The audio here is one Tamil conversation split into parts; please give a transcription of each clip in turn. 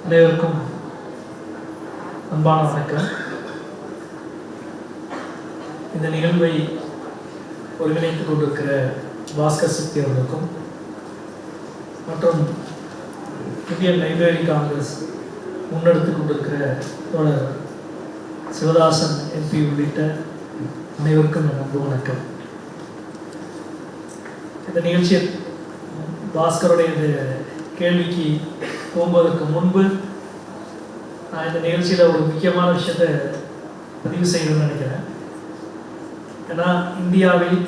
அனைவருக்கும் அன்பான வணக்கம். இந்த நிகழ்வை ஒருங்கிணைத்துக் கொண்டிருக்கிற பாஸ்கர் சக்தி அவர்களுக்கும் மற்றும் இந்தியன் லைப்ரரி காங்கிரஸ் முன்னெடுத்துக் கொண்டிருக்கிற தோழர் சிவதாசன் எம்பி உள்ளிட்ட அனைவருக்கும் என் அன்பு வணக்கம். இந்த நிகழ்ச்சியில் பாஸ்கருடைய இந்த கேள்விக்கு போகுவதற்கு முன்பு நான் இந்த நிகழ்ச்சியில் ஒரு முக்கியமான விஷயத்தை பதிவு செய்யணும்னு நினைக்கிறேன். ஏன்னா இந்தியாவில்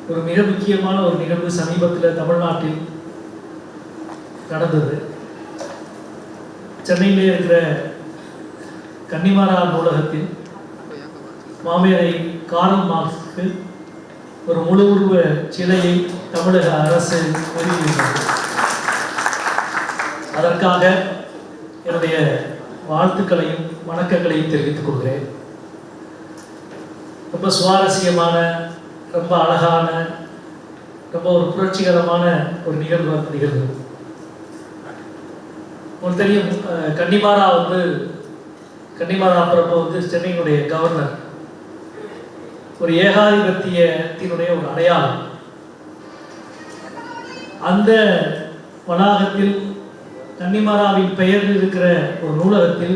ஒரு மிக முக்கியமான ஒரு நிகழ்வு சமீபத்தில் தமிழ்நாட்டில் நடந்தது. சென்னையிலே இருக்கிற கன்னிமாரா நூலகத்தில் மாமேதை கார்ல் மார்க்ஸுக்கு ஒரு முழு உருவ சிலையை தமிழக அரசு வெளியிட்டது. அதற்காக என்னுடைய வாழ்த்துக்களையும் வணக்கங்களையும் தெரிவித்துக் கொள்கிறேன். ரொம்ப சுவாரஸ்யமான, ரொம்ப அழகான, ரொம்ப ஒரு புரட்சிகரமான ஒரு நிகழ்வு நிகழ்வு. உங்களுக்கு தெரியும், கன்னிமாரா பிரபு சென்னையினுடைய கவர்னர், ஒரு ஏகாதிபத்தியத்தினுடைய ஒரு அடையாளம். அந்த வளாகத்தில் கன்னிமாராவின் பெயரில் இருக்கிற ஒரு நூலகத்தில்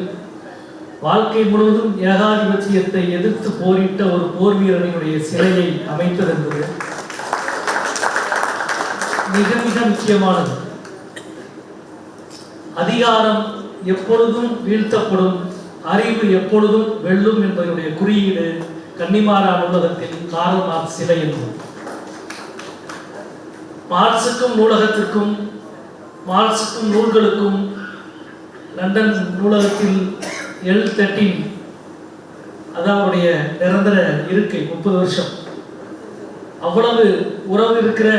வாழ்க்கை முழுவதும் ஏகாதிபத்தியத்தை எதிர்த்து போரிட்ட ஒரு போர் வீரனுடைய சிலையை அமைத்தது என்பது மிக மிக முக்கியமானது. அதிகாரம் எப்பொழுதும் வீழ்த்தப்படும், அறிவு எப்பொழுதும் வெல்லும் என்பதனுடைய குறியீடு கன்னிமாரா நூலகத்தில் கார்ல் மார்க்ஸ் சிலை என்பது. மார்க்சுக்கும் நூலகத்திற்கும், மார்க்சுக்கும் நூல்களுக்கும் லண்டன் நூலகத்தில் L13 அதாவுடைய நிரந்தர இருக்கை 30 வருஷம். அவ்வளவு உறவு இருக்கிற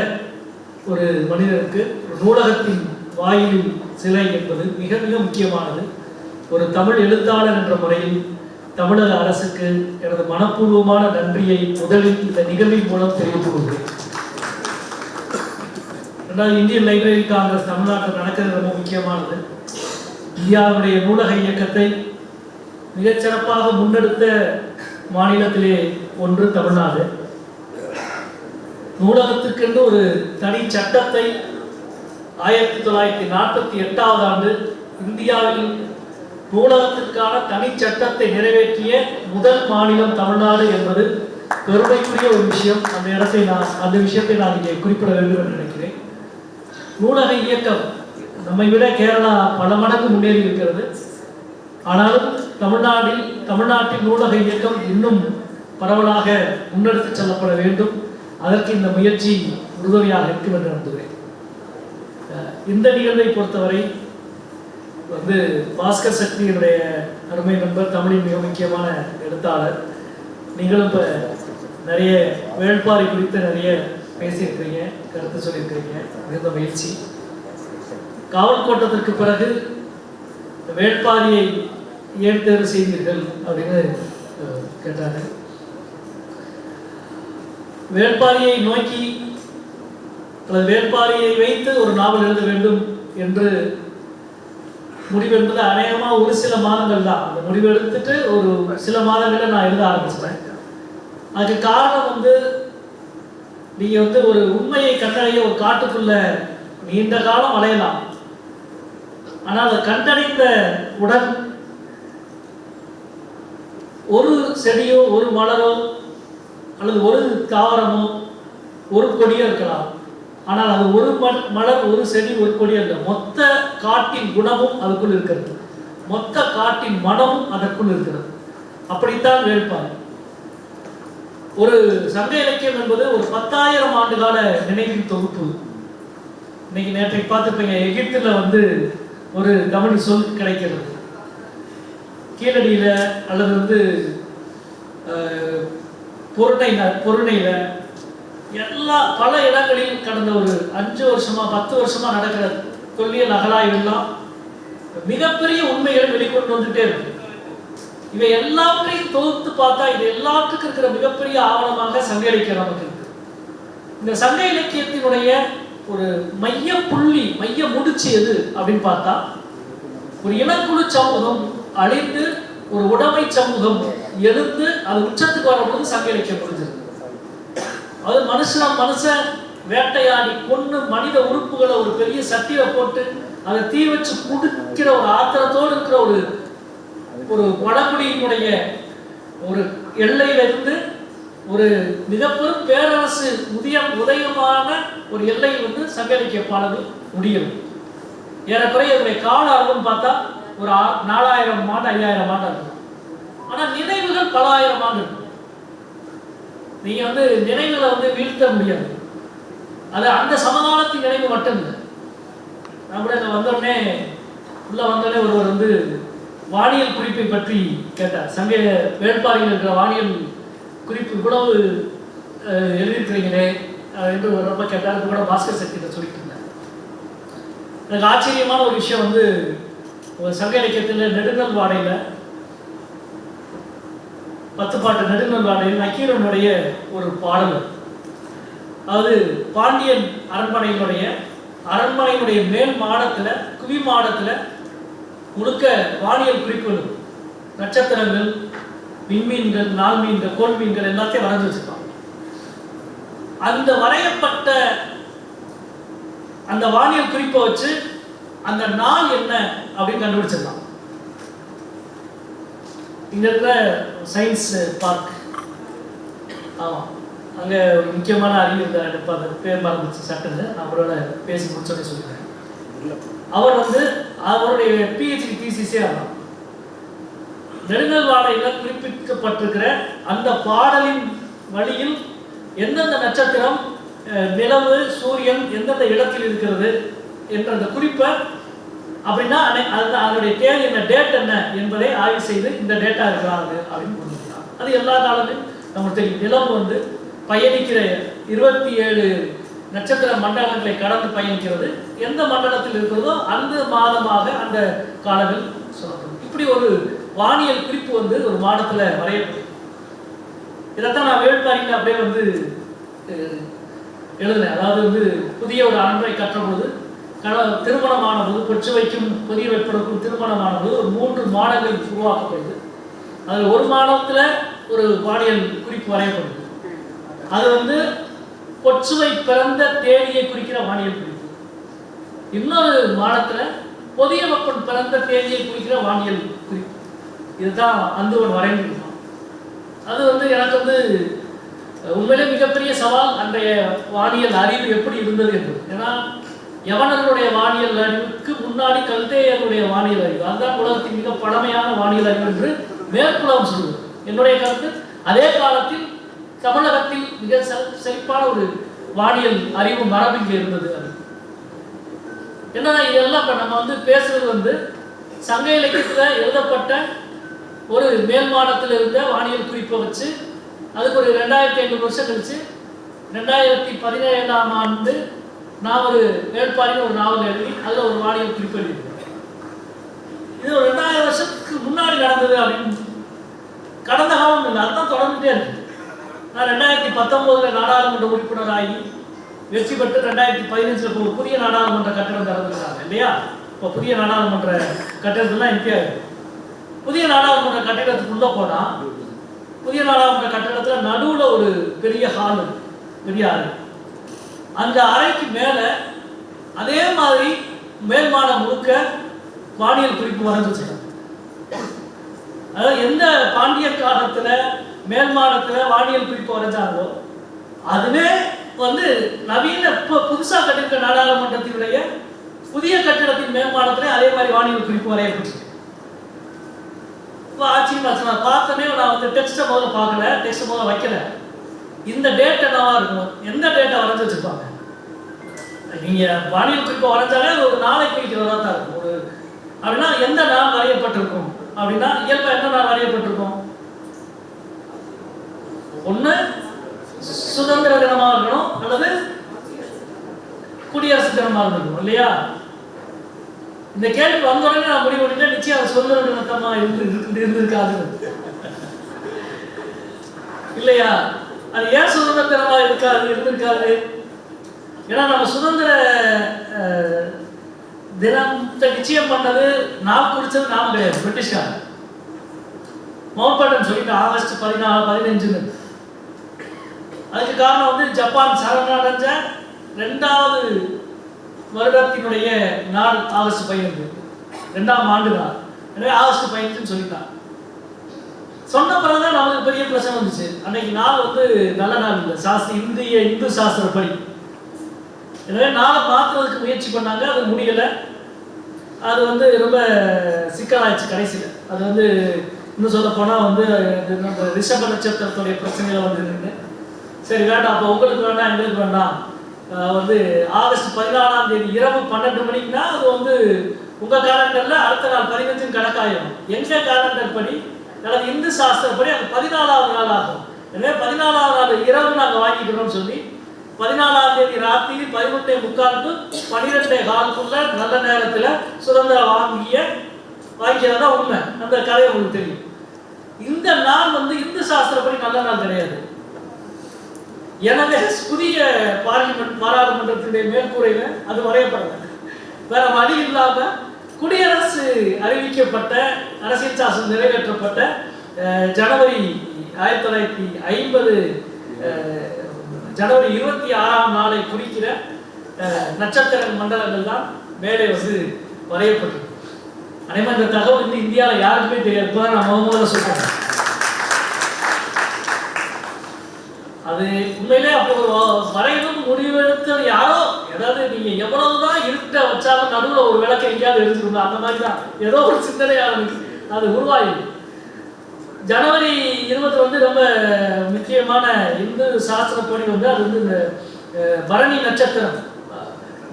ஒரு மனிதருக்கு நூலகத்தின் வாயிலில் சிலை என்பது மிக மிக முக்கியமானது. ஒரு தமிழ் எழுத்தாளர் என்ற முறையில் தமிழக அரசுக்கு எனது மனப்பூர்வமான நன்றியை முதலில் இந்த நிகழ்வின் மூலம் தெரிவித்துக் கொள்கிறேன். இந்தியன் லைப்ரரி காங்கிரஸ் தமிழ்நாட்டில் நடக்கிறது ரொம்ப முக்கியமானது. இந்தியாவுடைய நூலக இயக்கத்தை மிகச்சிறப்பாக முன்னெடுத்த மாநிலத்திலே ஒன்று தமிழ்நாடு. நூலகத்திற்கென்று ஒரு தனி சட்டத்தை 1948ஆம் ஆண்டு இந்தியாவில் நூலகத்திற்கான தனி சட்டத்தை நிறைவேற்றிய முதல் மாநிலம் தமிழ்நாடு என்பது பெருமைக்குரிய ஒரு விஷயம். அந்த விஷயத்தை நான் இங்கே குறிப்பிட வேண்டும் என்று நினைக்கிறேன். நூலக இயக்கம் நம்மை விட கேரளா பல மடங்கு முன்னேறி இருக்கிறது. ஆனாலும் தமிழ்நாட்டின் நூலக இயக்கம் இன்னும் பரவலாக முன்னெடுத்து செல்லப்பட வேண்டும். அதற்கு இந்த முயற்சி உறுதுணையாக இருக்கும் என்று நம்புகிறேன். இந்த நிகழ்வை பொறுத்தவரை பாஸ்கர் சக்தியினுடைய அருமை நண்பர், தமிழின் மிக முக்கியமான எழுத்தாளர். நீங்களும் இப்போ நிறைய வேள்பாரி குறித்து நிறைய பேசியிருக்கிறீங்க, கருத்து சொல்லியிருக்கிறீங்க. மிகுந்த மகிழ்ச்சி. காவல் கோட்டத்திற்கு பிறகு வேள்பாரியை ஏன் தேர்வு செய்தீர்கள் அப்படின்னு கேட்டாங்க. வேள்பாரியை நோக்கி அல்லது வேள்பாரியை வைத்து ஒரு நாவல் எழுத வேண்டும் என்று முடிவெடுப்பது அநேகமாக ஒரு சில மாதங்கள் தான். அந்த முடிவு எடுத்துட்டு ஒரு சில மாதங்களில் நான் எழுத ஆரம்பிச்சிட்டேன். அதுக்கு காரணம் நீங்க ஒரு உண்மையை கண்டறிய ஒரு காட்டுக்குள்ள நீண்ட காலம் அலையலாம். ஆனால் அதை கண்டறிந்த உடன் ஒரு செடியோ, ஒரு மலரோ, அல்லது ஒரு தாவரமோ, ஒரு கொடியோ இருக்கலாம். ஆனால் அது ஒரு மலர், ஒரு செடி, ஒரு கொடியோ இல்லை. மொத்த காட்டின் குணமும் அதுக்குள் இருக்கிறது, மொத்த காட்டின் மனமும் அதற்குள் இருக்கிறது. அப்படித்தான் வேள்பாரி. ஒரு சங்க இலக்கியம் என்பது ஒரு 10,000 ஆண்டுகால நினைவின் தொகுப்பு. இன்னைக்கு நேற்றைக்கு பார்த்துப்பீங்க, எகிப்தில் ஒரு தமிழ் சொல் கிடைக்கிறது. கீழடியில அல்லது பொருணையில பல இடங்களில் கடந்த ஒரு 5 வருஷமா 10 வருஷமா நடக்கிற தொல்லியல் அகழாய்வெல்லாம் மிகப்பெரிய உண்மைகளை வெளிக்கொண்டு வந்துட்டே இருக்கு. இவை எல்லாவற்றையும் தொகுத்து பார்த்தா இது எல்லாத்துக்கும் இருக்கிற மிகப்பெரிய ஆவணமாக சங்க இலக்கியம் நமக்கு இருக்கு. இந்த சங்க இலக்கியத்தினுடைய ஒரு மைய புள்ளி, மைய முடிச்சு எது அப்படின்னு பார்த்தா ஒரு இனக்குழு சமூகம் அழிந்து ஒரு உடைமை சமூகம் எழுந்து அது உச்சத்துக்கு வரும்போது சங்க இலக்கியம் முடிஞ்சது. அது மனுஷன் வேட்டையாடி கொண்டு மனித உறுப்புகளை ஒரு பெரிய சட்டியில போட்டு அதை தீ வச்சு குடிக்கிற ஒரு ஆத்திரத்தோடு இருக்கிற ஒரு வடகுடியினுடைய ஒரு எல்லையிலிருந்து ஒரு மிகப்பெரும் பேரரசு உதயமான ஒரு எல்லை சங்க இலக்கிய பாடல்கள் முடியும். ஏறக்குறைய இதனுடைய கால அளவுன்னு பார்த்தா ஒரு 4000 ஆண்டு 5000 ஆண்டு இருக்கும். ஆனா நினைவுகள் பல ஆயிரம் ஆண்டு இருக்கும். நீங்க நினைவுகளை வீழ்த்த முடியாது. அது அந்த சமகாலத்தின் நினைவு மட்டும் இல்லை. நான் கூட வந்தோடனே உள்ள வந்தோடனே ஒருவர் வானியல் குறிப்பை பற்றி கேட்டார். சங்க வேட்பாளையில் இருக்கிற வானியல் குறிப்பு இவ்வளவு எழுதியிருக்கிறீங்களே என்று ரொம்ப கேட்டார். கூட பாஸ்கர் சக்தியை சொல்லிட்டு இருந்தேன். எனக்கு ஆச்சரியமான ஒரு விஷயம் ஒரு சங்க இலக்கியத்தில் நெடுங்கல் வாடையில் 10 பாட்டு நெடுங்கல் வாடையில் நக்கீரனுடைய ஒரு பாடல். அதாவது பாண்டியன் அரண்மனையினுடைய மேல் மாடத்தில் குவி மாடத்தில் முழுக்க வானியல் குறிப்புகள், நட்சத்திரங்கள், விண்மீன்கள், நாள்மீன்கள், கோள்மீன்கள் எல்லாத்தையும் வரைஞ்சு வச்சிருப்பாங்க. அந்த வரையப்பட்ட அந்த வானியல் குறிப்பை வச்சு அந்த நாள் என்ன அப்படின்னு கண்டுபிடிச்சிடலாம். இங்க இருக்கிற சயின்ஸ் பார்க், ஆமா, அங்க ஒரு முக்கியமான அறிவு இருந்தார். பேர் மறந்துச்சு சட்டுன்னு. அவரோட பேசி முடிச்சோடனே சொல்லிக்கிறேன். அவர் அவருடைய பிஹெச்டி தீசிஸே அதான். நெடுங்கல் வாடையில் குறிப்பிடப்பட்டிருக்கிற அந்த பாடலின் வழியில் எந்தெந்த நட்சத்திரம், நிலவு, சூரியன் எந்தெந்த இடத்தில் இருக்கிறது என்ற அந்த குறிப்பை அப்படின்னா அதனுடைய தேதி என்ன, டேட் என்ன என்பதை ஆய்வு செய்து இந்த டேட்டா இருக்கிறாங்க அப்படின்னு புரிஞ்சுக்கலாம். அது எல்லா காலமும் நமக்கு தெரியும். நிலவு பயணிக்கிற 27 நட்சத்திர மண்டலங்களை கடந்து பயணிக்கிறது. எந்த மண்டலத்தில் இருக்கிறதோ அந்த மாதமாக அந்த காலங்கள் சொல்லப்படும். இப்படி ஒரு வானியல் குறிப்பு ஒரு மாதத்தில் வரையப்படும். இதைத்தான் நான் வேட்பாரியில் அப்படியே எழுதினேன். அதாவது புதிய ஒரு அன்பை கற்றபோது திருமணமான போது பொற்று வைக்கும் புதிய வெப்படக்கும் திருமணமான போது ஒரு 3 மாடங்கள் உருவாக்கப்படுது. அதில் ஒரு மாதத்தில் ஒரு வானியல் குறிப்பு வரையப்படுது. அது பொற்சுவை பிறந்த தேதியை குறிக்கிற வானியல் குறிப்பு. இன்னொரு மாதத்தில் புதிய வெப்பன் பிறந்த தேதியை குறிக்கிற வானியல் குறிப்பு. இதுதான் அந்துவன் வரைந்திருக்கான். அது எனக்கு உண்மையிலே மிகப்பெரிய சவால். அன்றைய வானியல் அறிவு எப்படி இருந்தது என்பது. ஏன்னா யவனர்களுடைய வானியல் அறிவுக்கு முன்னாடி கல்தேயருடைய வானியல் அறிவு, அதுதான் உலகத்தின் மிக பழமையான வானியல் அறிவு என்று மேற்குலகம் சொல்வது. என்னுடைய கருத்து, அதே காலத்தில் தமிழகத்தில் மிக செழிப்பான ஒரு வானியல் அறிவு மரபு இங்கே இருந்தது. ஏன்னா இதெல்லாம் இப்போ நம்ம பேசுறது சங்க இலக்கியத்தில் எழுதப்பட்ட ஒரு மேல்மாடத்தில் இருந்த வானியல் குறிப்பை வச்சு அதுக்கு ஒரு 2500 வருஷம் கழிச்சு 2017ஆம் ஆண்டு நான் ஒரு வேட்பாரின்னு ஒரு நாவல் எழுதி அதில் ஒரு வானியல் குறிப்பு எழுதியிருக்கேன். இது ஒரு 2000 வருஷத்துக்கு முன்னாடி நடந்தது அப்படின்னு கடந்த காலம் இல்லை, அதுதான் தொடர்ந்துட்டே இருக்கு. நான் 2019 நாடாளுமன்ற உறுப்பினராகி வெற்றி பெற்று 2015 ஒரு புதிய நாடாளுமன்ற கட்டடம் திறந்துருக்காங்க இல்லையா? இப்போ புதிய நாடாளுமன்ற கட்டடத்துலாம் இந்தியா இருக்கு. புதிய நாடாளுமன்ற கட்டிடத்துக்குள்ள போனா புதிய நாடாளுமன்ற கட்டடத்துல நடுவுல ஒரு பெரிய ஹால், பெரிய அறை. அந்த அறைக்கு மேல அதே மாதிரி மேல் மாடம் முழுக்க வானியல் குறிப்பு வரைஞ்சு வச்சிருக்காங்க. அதாவது எந்த பாண்டிய காலத்துல மேல் மாடத்துல வானியல் குறிப்பு வரைஞ்சாங்களோ அதுவே நவீன புதுசா கட்டிருக்க நாடாளுமன்றத்தினுடைய புதிய கட்டிடத்தின் மேம்பாலத்திலே அதே மாதிரி வானியல் குறிப்பு வரையப்பட்டிருக்கு. ஆச்சரியமா நான் பார்த்தோன்னே நான் டெக்ஸ்ட்டை முதல்ல பார்க்கல, டெக்ஸ்ட் முதல்ல வைக்கல. இந்த டேட் என்னவா இருக்கும், எந்த டேட்டை வரைஞ்சி வச்சிருப்பாங்க? நீங்க வானியல் குறிப்பை வரைஞ்சாலே ஒரு நாளை குறிக்கிறதா தான் இருக்கும். ஒரு அப்படின்னா எந்த நாள் வரையப்பட்டிருக்கும் அப்படின்னா இயல்பா என்ன நாள் வரையப்பட்டிருக்கும்? ஒண்ணு சுதந்திர தினமாக இருக்கணும் அல்லது குடியரசு தினமாக இருக்கணும் இல்லையா? இந்த கேள்வி வந்த உடனே நான் முடிவு பண்ணிட்டேன், நிச்சயம் அது சுதந்திர தினத்தமா இருந்திருக்காது இல்லையா? அது ஏன் சுதந்திர தினமா இருந்திருக்காது? ஏன்னா நம்ம சுதந்திர தினத்தை நிச்சயம் பண்ணது நாள் குறிச்சது நாம கிடையாது, பிரிட்டிஷ்காரன். மவுண்ட் பேட்டன் சொல்லிட்டு ஆகஸ்ட் 14-15. அதுக்கு காரணம் வந்து ஜப்பான் சரணடைஞ்ச 2வது வருடத்தினுடைய நாள் ஆகஸ்ட் 15, 2ஆம் ஆண்டு நாள். எனவே ஆகஸ்ட் 15 சொல்லிட்டான். சொன்ன பிறகுதான் நமக்கு பெரிய பிரச்சனை வந்துச்சு. அன்னைக்கு நாள் வந்து நல்ல நாள் இல்லை, இந்து சாஸ்திரப்படி. எனவே நாளை மாற்றுறதுக்கு முயற்சி பண்ணாங்க, அது முடியலை. அது வந்து ரொம்ப சிக்கலாயிடுச்சு கடைசியில். அது வந்து இன்னும் சொல்ல போனால் வந்து நம்ம ரிஷப நட்சத்திரத்துடைய பிரச்சனைகளை வந்து சரி வேண்டாம், அப்போ உங்களுக்கு வேண்டாம் எங்களுக்கு வேண்டாம். வந்து ஆகஸ்ட் 14ஆம் தேதி இரவு 12 மணிக்குனா அது வந்து உங்கள் கேலண்டரில் அடுத்த நாள் 15 கணக்காயிரும். எங்கள் கேலண்டர் படி அல்லது இந்து சாஸ்திரப்படி அது 14ஆவது நாள் ஆகும். எனவே 14ஆவது நாள் இரவு நாங்கள் வாங்கிக்கிறோம்னு சொல்லி 14ஆம் தேதி ராத்திரி 11:45 to 12:15 நல்ல நேரத்தில் சுதந்திரம் வாங்கிக்கிறதா உண்மை. அந்த கதை உங்களுக்கு தெரியும். இந்த நாள் வந்து இந்து சாஸ்திரப்படி நல்ல நாள் கிடையாது. எனவே புதிய பாராளுமன்றத்தினுடைய மேற்கூரையில அது வரையப்படல. வேற வழி இல்லாம குடியரசு அறிவிக்கப்பட்ட அரசியல் சாசனம் நிறைவேற்றப்பட்ட ஜனவரி 1950 ஜனவரி 26ஆம் நாளை குறிக்கிற நட்சத்திர மண்டலங்கள் தான் மேலே வந்து வரையப்பட்டது. அதே மாதிரி இந்த தகவல் வந்து இந்தியாவில் யாருக்குமே தெரியாது. இப்போதான் நான் முதல்ல சொல்றேன். அது உண்மையிலே அப்போ ஒரு வரைவும் முடிவெடுத்தது யாரோ, ஏதாவது நீங்க எவ்வளவுதான் இருட்ட வச்சாலும் நடுவில் ஒரு விளக்கை எங்கேயாவது எடுத்துக்கணும், அந்த மாதிரி தான் ஏதோ ஒரு சிந்தனையாளருக்கு அது உருவாயிடுது. ஜனவரி 20 வந்து ரொம்ப முக்கியமான இந்து சாஸ்திரப்படி வந்து அது வந்து இந்த பரணி நட்சத்திரம்,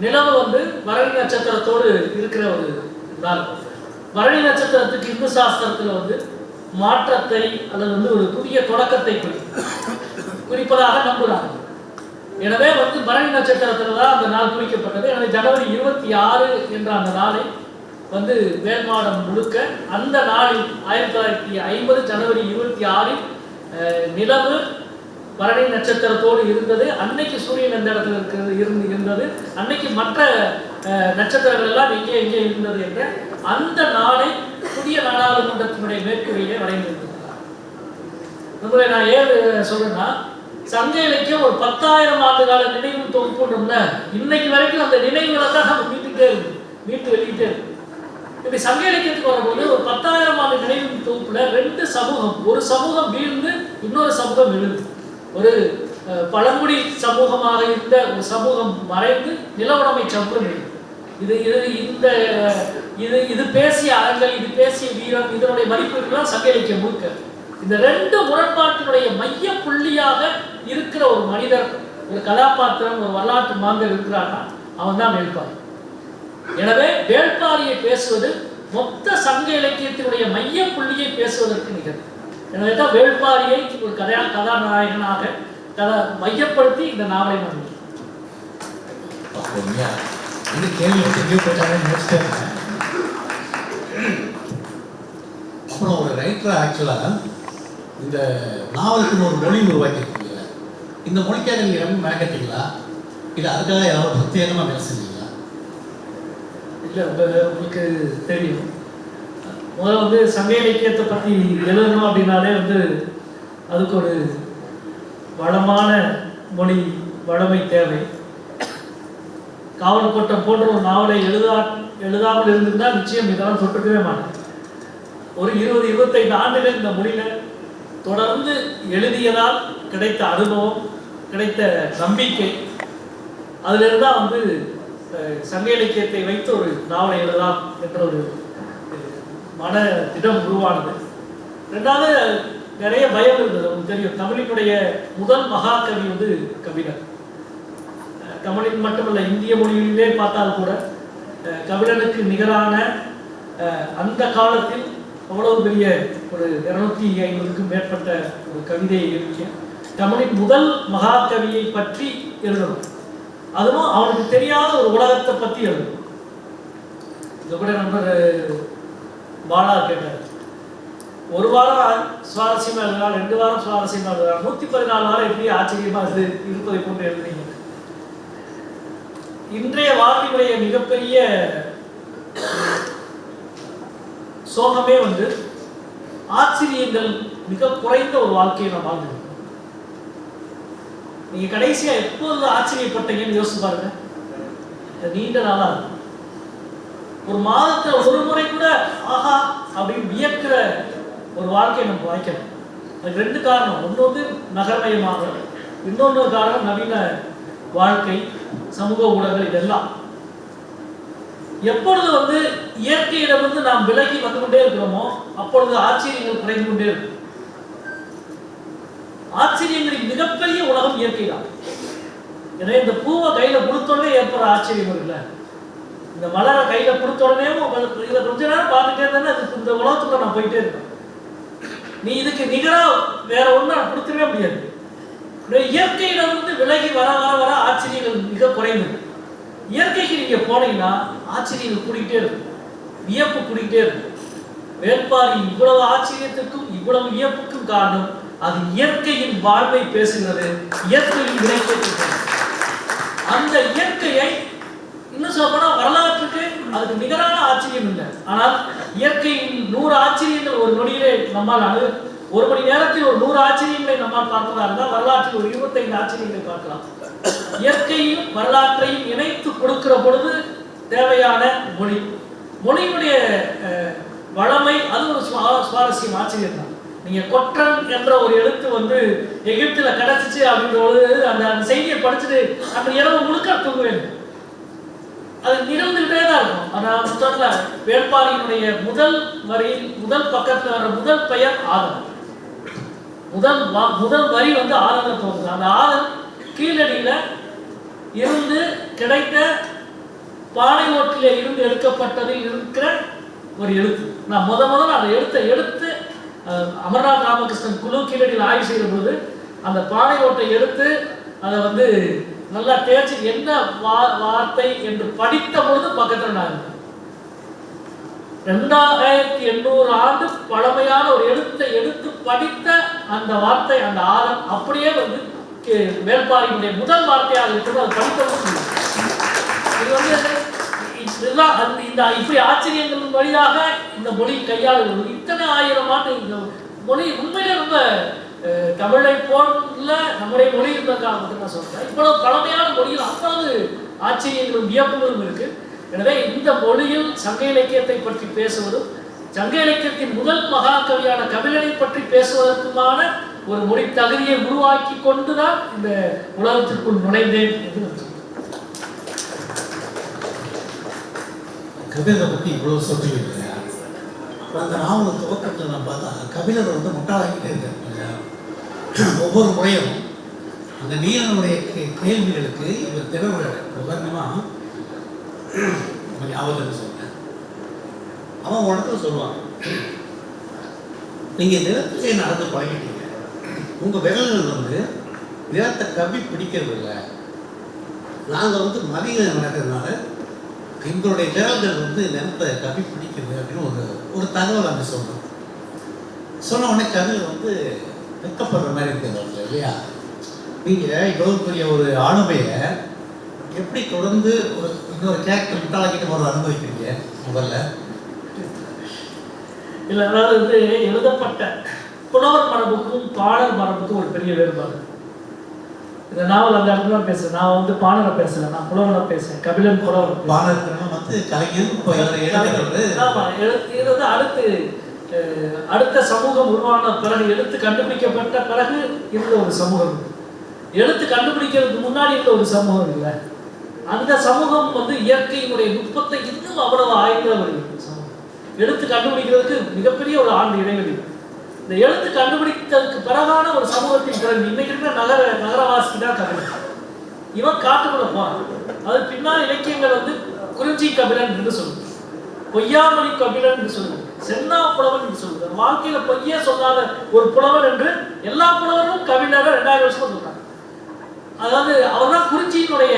நிலவு வந்து பரணி நட்சத்திரத்தோடு இருக்கிற ஒரு நாள். பரணி நட்சத்திரத்துக்கு இந்து சாஸ்திரத்தில் வந்து மாற்றத்தை அல்லது வந்து ஒரு புதிய தொடக்கத்தை குறிப்பதாக நம்புகிறாங்க. எனவே வந்து பரணி நட்சத்திரத்தில் தான் அந்த நாள் குறிக்கப்பட்டது. எனவே ஜனவரி 26 என்ற அந்த நாளை வந்து வேல்மாடம் முழுக்க அந்த நாளில் 1950 ஜனவரி 26 நிலவு பரணி நட்சத்திரத்தோடு இருந்தது. அன்னைக்கு சூரியன் எந்த இடத்துல இருந்தது, அன்னைக்கு மற்ற நட்சத்திரங்கள் எல்லாம் எங்கே இருந்தது என்ற அந்த நாளை புதிய நாடாளுமன்றத்தினுடைய மேற்கூரையிலே வரைந்திருக்கிறார். உங்களை நான் ஏன் சொல்றேன்னா, சங்க இலக்கியம் ஒரு 10,000 ஆண்டு கால நினைவு தொகுப்புன்னு இன்னைக்கு வரைக்கும் அந்த நினைவுகளை தான் நம்ம மீட்டு வெளியிட்டே இருக்கு. இப்படி சங்க இலக்கியத்துக்கு வரும்போது ஒரு 10,000 ஆண்டு நினைவு தொகுப்புல 2 சமூகம், ஒரு சமூகம் வீழ்ந்து இன்னொரு சமூகம் எழுது. ஒரு பழங்குடி சமூகமாக இருந்த ஒரு சமூகம் மறைந்து நிலவுடைமை சமூகம் எழுது. இது பேசிய அறங்கள், இது பேசிய வீரம், இதனுடைய மதிப்பீடுகள் சங்க இலக்கியம் முழுக்க. இந்த 2 முரண்பாட்டினுடைய மைய புள்ளியாக இருக்கிற ஒரு மனிதர், ஒரு கதாபாத்திரம், ஒரு வரலாற்று மாந்தர் இருக்கிறான்னா அவன் தான் வேள்பாரி. எனவே வேள்பாரியை பேசுவது மொத்த சங்க இலக்கியத்தினுடைய மைய புள்ளியை பேசுவதற்கு நிகழ். எனவே தான் வேள்பாரியை ஒரு கதாநாயகனாக மையப்படுத்தி இந்த நாவலை நான் அப்புறம் ஒரு ரைட்டர் ஆக்சுவலாக இந்த நாவலுக்கு ஒரு மொழி உருவாக்கியிருக்கீங்க. இந்த மொழிக்காக நீங்கள் ரொம்ப மேக்கட்டீங்களா, இல்லை அதுக்காக ஏதாவது பிரத்யேகமாக வேலை செஞ்சீங்களா? இல்லை, உங்களுக்கு தெரியும், முதல்ல வந்து சங்க இலக்கியத்தை பற்றி எழுதணும் அப்படின்னாலே வந்து அதுக்கு ஒரு வளமான மொழி வளமை தேவை. காவல் கோட்டம் போன்ற ஒரு நாவலை எழுதாமல் இருந்திருந்தால் நிச்சயம் இதெல்லாம் தொட்டுக்கவே மாட்டேன். ஒரு 20-25 ஆண்டுகள் இந்த மொழியில தொடர்ந்து எழுதியதால் கிடைத்த அனுபவம், கிடைத்த நம்பிக்கை, அதிலிருந்து தான் வந்து சங்க இலக்கியத்தை வைத்து ஒரு நாவலை எழுதலாம் என்ற ஒரு மன திடம் உருவானது. ரெண்டாவது, நிறைய பயம் இருந்தது. உங்களுக்கு தெரியும், தமிழினுடைய முதல் மகாகவி வந்து கபிலர். தமிழில் மட்டுமல்ல, இந்திய மொழியிலே பார்த்தால் கூட கபிலனுக்கு நிகரான அந்த காலத்தில் அவ்வளவு பெரிய ஒரு 250க்கும் மேற்பட்ட ஒரு கவிதையை எழுதிய தமிழின் முதல் மகாகவியை பற்றி எழுதணும். அதுவும் அவனுக்கு தெரியாத ஒரு உலகத்தை பற்றி எழுதணும். இது கூட நண்பர் பாலா கேட்டார், ஒரு வாரம் சுவாரஸ்யமா எழுதலாம், 2 வாரம் சுவாரஸ்யமா எழுதலாம், 114 வாரம் எப்படி ஆச்சரியமா இருப்பதை கொண்டு எழுதுறீங்க. இன்றைய வாழ்வினுடைய மிகப்பெரிய சோகமே வந்து ஆச்சரியங்கள் மிக குறைந்த ஒரு வாழ்க்கையை நாம் வாழ்ந்துருக்கோம். நீங்க கடைசியா எப்போது ஆச்சரியப்பட்டீங்கன்னு யோசிச்சு பாருங்க. நீண்ட நாளா ஒரு மாதத்துல ஒரு முறை கூட ஆஹா அப்படின்னு வியக்கிற ஒரு வாழ்க்கையை நம்ம வாய்க்கணும். அது ரெண்டு காரணம். ஒன்று வந்து நகர்மயமாக, இன்னொன்று காரணம் நவீன வாழ்க்கை, சமூக ஊடகங்கள். இதெல்லாம் எப்பொழுது வந்து இயற்கையிடமிருந்து நாம் விலகி வந்து கொண்டே இருக்கிறோமோ அப்பொழுது ஆச்சரியங்கள் குறைந்து கொண்டே இருக்கும். ஆச்சரியங்களின் மிகப்பெரிய உலகம் இயற்கை தான். எனவே இந்த பூவை கையில கொடுத்தோடனே ஏற்படுற ஆச்சரியம் இருக்குல்ல, இந்த மலரை கையில கொடுத்தோடனே இதை கொஞ்ச நேரம் பார்த்துட்டே இருந்தானே இந்த உலகத்துக்குள்ள நான் போயிட்டே இருக்கேன். நீ இதுக்கு நிகரா வேற ஒண்ணு கொடுத்துடவே முடியாது. இயற்கையிலிருந்து விலகி வர வர வர ஆச்சரியங்கள் மிக குறைந்தது. இயற்கைக்கு நீங்க போனீங்கன்னா ஆச்சரியங்கள் கூடிக்கிட்டே இருக்கும், வியப்பு கூடிக்கிட்டே இருக்கும். வேள்பாரி இவ்வளவு ஆச்சரியத்துக்கும் இவ்வளவு வியப்புக்கும் காரணம் அது இயற்கையின் வாழ்வை பேசுகிறது, இயற்கையின் விளைச்சல். அந்த இயற்கையை இன்னும் சொல்ல போனா வரலாற்றுக்கு அதுக்கு நிகரான ஆச்சரியம் இல்லை. ஆனால் இயற்கையின் 100 ஆச்சரியங்கள் ஒரு நொடியிலே நம்மால் ஒரு மணி நேரத்தில் ஒரு 100 ஆச்சரியங்களை நம்மால் பார்ப்பதா இருந்தால் வரலாற்றில் ஒரு 25 ஆச்சரியங்களை பார்க்கலாம். இயற்கையும் வரலாற்றையும் இணைத்து கொடுக்கிற பொழுது தேவையான மொழி, மொழியினுடைய வளமை, அது ஒரு சுவாரஸ்யம், ஆச்சரியம் தான். நீங்க கொற்றன் என்ற ஒரு எழுத்து வந்து எகிப்துல கிடைச்சிச்சு அப்படின்ற பொழுது அந்த செய்தியை படிச்சுட்டு அந்த இரவு முழுக்க தூங்க வேண்டும். அது நிகழ்ந்துகிட்டே தான் இருக்கும். ஆனால் புத்தகத்துல வேள்பாரியினுடைய முதல் வரியில் முதல் பக்கத்துல வர முதல் பெயர் ஆதன். முதல் வரி வந்து ஆதனை தோன்றுது. அந்த ஆதன் கீழடியில இருந்து கிடைத்த பானை ஓட்டில இருந்து எடுக்கப்பட்டதில் இருக்கிற ஒரு எழுத்து. நான் முதல்ல அந்த எழுத்தை எடுத்து அமர்நாத் ராமகிருஷ்ணன் குழு கீழடியில் ஆய்வு செய்த பொழுது அந்த பானை ஓட்டை எடுத்து அதை வந்து நல்லா தேய்ச்சி என்ன வார்த்தை என்று படித்த பொழுது பக்கத்தில் நான் 2800 ஆண்டு பழமையான ஒரு எழுத்தை எடுத்து படித்த அந்த வார்த்தை, அந்த ஆதம் அப்படியே வந்து வேள்பாரியினுடைய முதல் வார்த்தையாக இருக்கிறது. அது படித்தவங்க இது வந்து இந்த இப்படி ஆச்சரியங்கள் வழியாக இந்த மொழி கையாளுவது. இத்தனை 1000 ஆண்டு இந்த மொழி உண்மையிலே ரொம்ப தமிழை போல நம்முடைய மொழி இருந்ததுக்காக மட்டும் நான் சொல்றேன். இவ்வளவு பழமையான மொழியில் அவ்வளவு ஆச்சரியங்களும் வியப்புகளும் இருக்கு. எனவே இந்த மொழியில் சங்க இலக்கியத்தை பற்றி பேசுவதும் சங்க இலக்கியத்தின் முதல் மகாகவியான கபிலனை பற்றி பேசுவதற்குமான ஒரு மொழி தகுதியை உருவாக்கி கொண்டுதான் இந்த உலகத்திற்குள் நுழைந்தேன் என்று கபிலரை பற்றி இவ்வளவு சொல்றீங்க. அந்த நாவல் துவக்கத்தில் நான் பார்த்தா கபிலர் வந்து முட்டாளாகிட்டே இருக்காரு. ஒவ்வொரு முறையும் அந்த நீலனுடைய கேள்விகளுக்கு இவர் திறவுறாரு. உதாரணமா ஞாபகம் சொல்றேன், அவன் உடனே சொல்லுவான், நீங்க நிலத்திலே நடந்து பழகிட்டீங்க, உங்க விரல்கள் வந்து நிலத்தை கவி பிடிக்கிறது இல்லை, நாங்கள் வந்து மதிய நடக்கிறதுனால எங்களுடைய விரல்கள் வந்து நிலத்தை கவி பிடிக்கிறது அப்படின்னு ஒரு தகவல் அங்கே சொல்றோம். சொன்ன உடனே கபிலர் வந்து வெக்கப்படுற மாதிரி இருக்கிறது இல்லையா? நீங்கள் இவ்வளவு பெரிய ஒரு ஆளுமையை எப்படி தொடர்ந்து ஒரு இன்னொரு கேரக்டர் முட்டாளாக்கிட்டு போகிற அனுபவிக்கிறீங்க? முதல்ல இல்லை, அதாவது வந்து எழுதப்பட்ட புலவர் மரபுக்கும் பாடல் மரபுக்கும் ஒரு பெரிய வேறுபாடு. இந்த நாவல் அந்த இடத்துல தான் பேசுறேன். நான் வந்து பாணரை பேசல, நான் புலவரை பேசுறேன். கபிலன் புலவர். பாணர் வந்து கலைஞர். ஆமா, இது வந்து அடுத்த சமூகம் உருவான பிறகு, எழுத்து கண்டுபிடிக்கப்பட்ட பிறகு இருந்த ஒரு சமூகம், எழுத்து கண்டுபிடிக்கிறதுக்கு முன்னாடி இருந்த ஒரு சமூகம் இல்லை. அந்த சமூகம் வந்து இயற்கையினுடைய நுட்பத்தை இன்னும் அவ்வளவு ஆய்ந்த ஒரு சமூகம். எழுத்து கண்டுபிடிக்கிறதுக்கு மிகப்பெரிய ஒரு ஆண்டு இடைவெளி. இந்த எழுத்து கண்டுபிடித்ததுக்கு பிறகான ஒரு சமூகத்தின் பிறகு இன்னைக்கு இருக்கிற நகரவாசி தான் கபிலன். இவன் காட்டுக்குள்ள போறான். அது பின்னால் இலக்கியங்கள் வந்து குறிஞ்சி கபிலன் என்று சொல்லுது, பொய்யாமொழி கபிலன் என்று சொல்லுது, சென்னா புலவன் என்று சொல்லுது. வாழ்க்கையில பொய்யே சொல்லாத ஒரு புலவன் என்று எல்லா புலவரும் கபிலரை 2000 வருஷமா சொல்றாங்க. அதாவது அவர் தான் குறிஞ்சியினுடைய